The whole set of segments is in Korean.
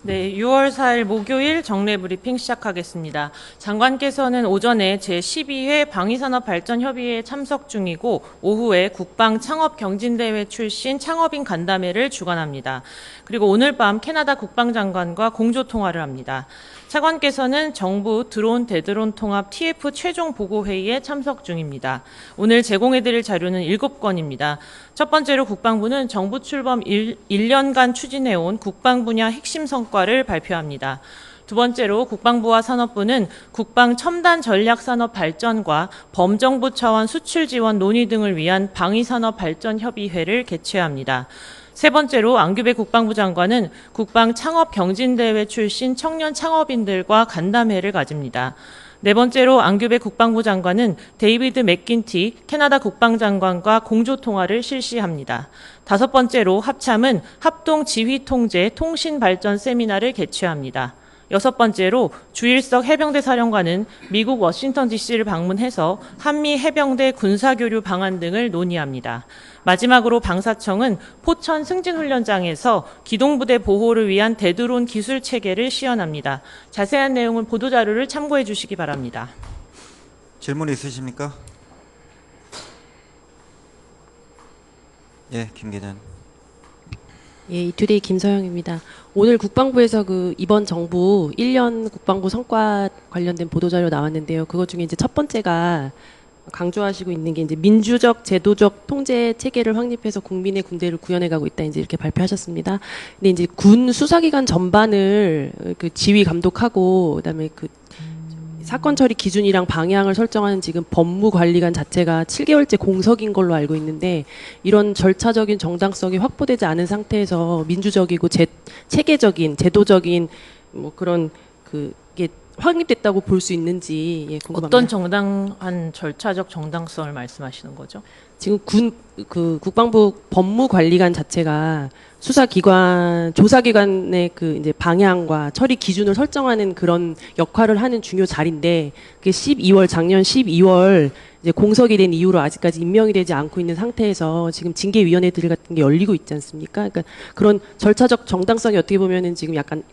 네, 6월 4일 목요일 정례 브리핑 시작하겠습니다. 장관께서는 오전에 제12회 방위산업발전협의회에 참석 중이고 오후에 국방창업경진대회 출신 창업인 간담회를 주관합니다. 그리고 오늘 밤 캐나다 국방장관과 공조통화를 합니다. 차관께서는 정부 드론 대드론 통합 TF 최종 보고회의에 참석 중입니다. 오늘 제공해드릴 자료는 7건입니다. 첫 번째로 국방부는 정부 출범 1년간 추진해온 국방 분야 핵심 성과를 발표합니다. 두 번째로 국방부와 산업부는 국방 첨단 전략 산업 발전과 범정부 차원 수출 지원 논의 등을 위한 방위산업 발전 협의회를 개최합니다. 세 번째로 안규배 국방부 장관은 국방 창업 경진대회 출신 청년 창업인들과 간담회를 가집니다. 네 번째로 안규배 국방부 장관은 데이비드 맥긴티 캐나다 국방장관과 공조통화를 실시합니다. 다섯 번째로 합참은 합동지휘통제 통신발전 세미나를 개최합니다. 여섯 번째로 주일석 해병대 사령관은 미국 워싱턴 DC를 방문해서 한미 해병대 군사교류 방안 등을 논의합니다. 마지막으로 방사청은 포천 승진훈련장에서 기동부대 보호를 위한 대드론 기술 체계를 시연합니다. 자세한 내용은 보도자료를 참고해 주시기 바랍니다. 질문 있으십니까? 예, 김 기자님. 예, 이투데이 김서영입니다. 오늘 국방부에서 이번 정부 1년 국방부 성과 관련된 보도자료 나왔는데요. 그것 중에 이제 첫 번째가 강조하시고 있는 게 이제 민주적, 제도적 통제 체계를 확립해서 국민의 군대를 구현해가고 있다. 이제 이렇게 발표하셨습니다. 근데 이제 군 수사기관 전반을 지휘 감독하고 그다음에 사건 처리 기준이랑 방향을 설정하는 지금 법무관리관 자체가 7개월째 공석인 걸로 알고 있는데 이런 절차적인 정당성이 확보되지 않은 상태에서 민주적이고 체계적인 제도적인 뭐 그런 그게 확립됐다고 볼 수 있는지 궁금합니다. 어떤 정당한 절차적 정당성을 말씀하시는 거죠? 지금 국방부 법무관리관 자체가 수사기관, 조사기관의 이제 방향과 처리 기준을 설정하는 그런 역할을 하는 중요 자리인데, 그게 작년 12월 이제 공석이 된 이후로 아직까지 임명이 되지 않고 있는 상태에서 지금 징계위원회들 같은 게 열리고 있지 않습니까? 그러니까 그런 절차적 정당성이 어떻게 보면은 지금 약간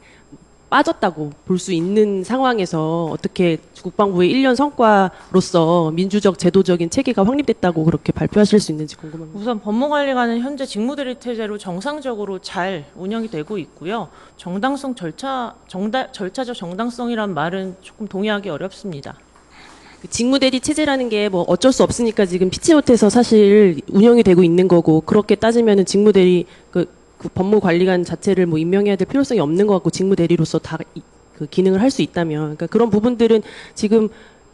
빠졌다고 볼 수 있는 상황에서 어떻게 국방부의 1년 성과로서 민주적 제도적인 체계가 확립됐다고 그렇게 발표하실 수 있는지 궁금합니다. 우선 법무관리관은 현재 직무대리 체제로 정상적으로 잘 운영이 되고 있고요. 절차적 정당성이란 말은 조금 동의하기 어렵습니다. 직무대리 체제라는 게 뭐 어쩔 수 없으니까 지금 피치 못해서 사실 운영이 되고 있는 거고, 그렇게 따지면은 직무대리 그 법무관리관 자체를 뭐 임명해야 될 필요성이 없는 것 같고, 직무대리로서 다 그 기능을 할 수 있다면, 그러니까 그런 부분들은 지금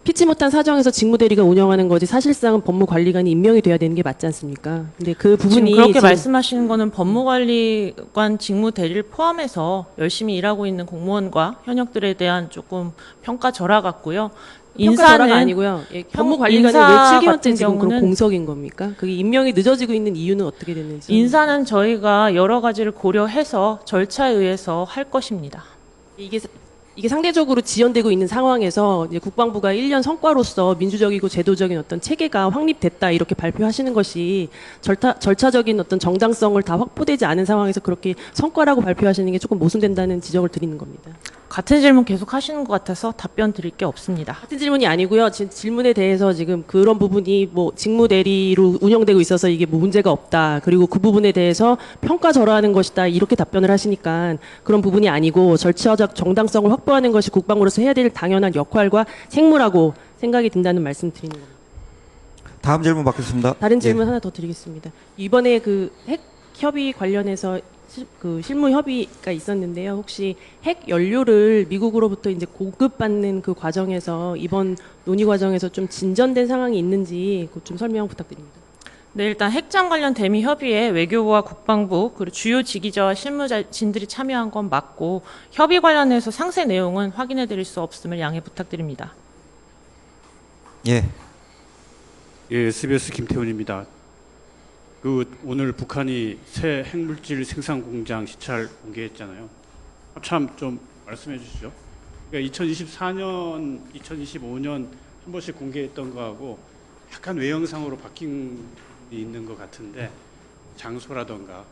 피치 못한 사정에서 직무대리가 운영하는 거지 사실상은 법무관리관이 임명이 돼야 되는 게 맞지 않습니까? 근데 그 부분이 지금 그렇게 말씀하시는 거는 법무관리관 직무대리를 포함해서 열심히 일하고 있는 공무원과 현역들에 대한 조금 평가절하 같고요. 인사는 아니고요. 예, 법무관리관이 왜 7개월째 지금 그런 공석인 겁니까? 그게 임명이 늦어지고 있는 이유는 어떻게 됐는지. 인사는 저희가 여러 가지를 고려해서 절차에 의해서 할 것입니다. 이게 상대적으로 지연되고 있는 상황에서 이제 국방부가 1년 성과로서 민주적이고 제도적인 어떤 체계가 확립됐다 이렇게 발표하시는 것이 절차적인 어떤 정당성을 다 확보되지 않은 상황에서 그렇게 성과라고 발표하시는 게 조금 모순된다는 지적을 드리는 겁니다. 같은 질문 계속 하시는 것 같아서 답변 드릴 게 없습니다. 같은 질문이 아니고요. 질문에 대해서 지금 그런 부분이 뭐 직무대리로 운영되고 있어서 이게 뭐 문제가 없다. 그리고 그 부분에 대해서 평가절하하는 것이다. 이렇게 답변을 하시니까 그런 부분이 아니고 절차적 정당성을 확보하는 것이 국방부로서 해야 될 당연한 역할과 책무라고 생각이 든다는 말씀 드리는 겁니다. 다음 질문 받겠습니다. 다른 질문 하나 더 드리겠습니다. 이번에 핵 협의 관련해서 실무 협의가 있었는데요. 혹시 핵 연료를 미국으로부터 이제 공급받는 그 과정에서 이번 논의 과정에서 좀 진전된 상황이 있는지 좀 설명 부탁드립니다. 네, 일단 핵잠 관련 대미 협의에 외교부와 국방부 그리고 주요 지기자와 실무진들이 참여한 건 맞고 협의 관련해서 상세 내용은 확인해 드릴 수 없음을 양해 부탁드립니다. 예. 예, SBS 김태훈입니다. 오늘 북한이 새 핵물질 생산 공장 시찰 공개했잖아요. 참 좀 말씀해 주시죠. 그러니까 2024년, 2025년 한 번씩 공개했던 거하고 약간 외형상으로 바뀐 게 있는 것 같은데 장소라던가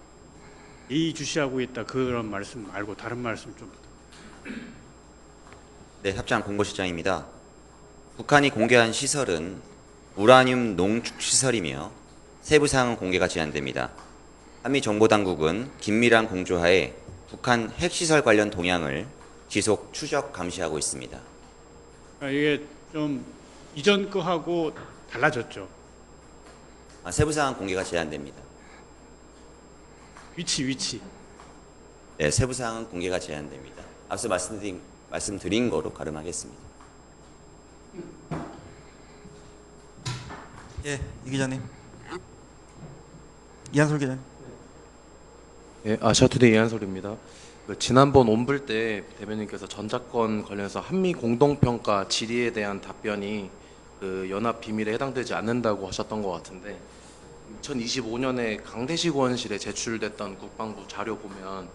예의주시하고 있다 그런 말씀 말고 다른 말씀 좀 네, 협장 공보실장입니다. 북한이 공개한 시설은 우라늄 농축 시설이며 세부 사항은 공개가 제한됩니다. 한미 정보당국은 긴밀한 공조하에 북한 핵시설 관련 동향을 지속 추적 감시하고 있습니다. 이게 좀 이전 거하고 달라졌죠. 세부 사항 공개가 제한됩니다. 위치. 네, 세부 사항은 공개가 제한됩니다. 앞서 말씀드린 거로 가름하겠습니다. 예, 이 기자님. 이한솔 기자님. 예, 아시아투데이 이한솔입니다. 지난번 온불 때 대변인께서 전작권 관련해서 한미 공동평가 질의에 대한 답변이 연합 비밀에 해당되지 않는다고 하셨던 것 같은데 2025년에 강대식 의원실에 제출됐던 국방부 자료 보면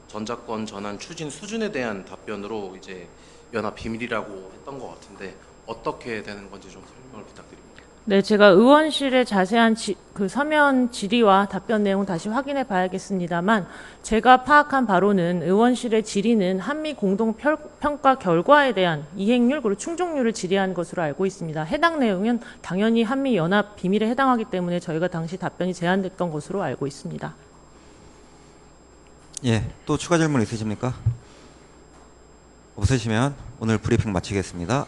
전작권 전환 추진 수준에 대한 답변으로 이제 연합 비밀이라고 했던 것 같은데 어떻게 되는 건지 좀 설명을 부탁드립니다. 네, 제가 의원실의 자세한 그 서면 질의와 답변 내용 다시 확인해 봐야겠습니다만 제가 파악한 바로는 의원실의 질의는 한미 공동 평가 결과에 대한 이행률 그리고 충족률을 질의한 것으로 알고 있습니다. 해당 내용은 당연히 한미 연합 비밀에 해당하기 때문에 저희가 당시 답변이 제한됐던 것으로 알고 있습니다. 예, 또 추가 질문 있으십니까? 없으시면 오늘 브리핑 마치겠습니다.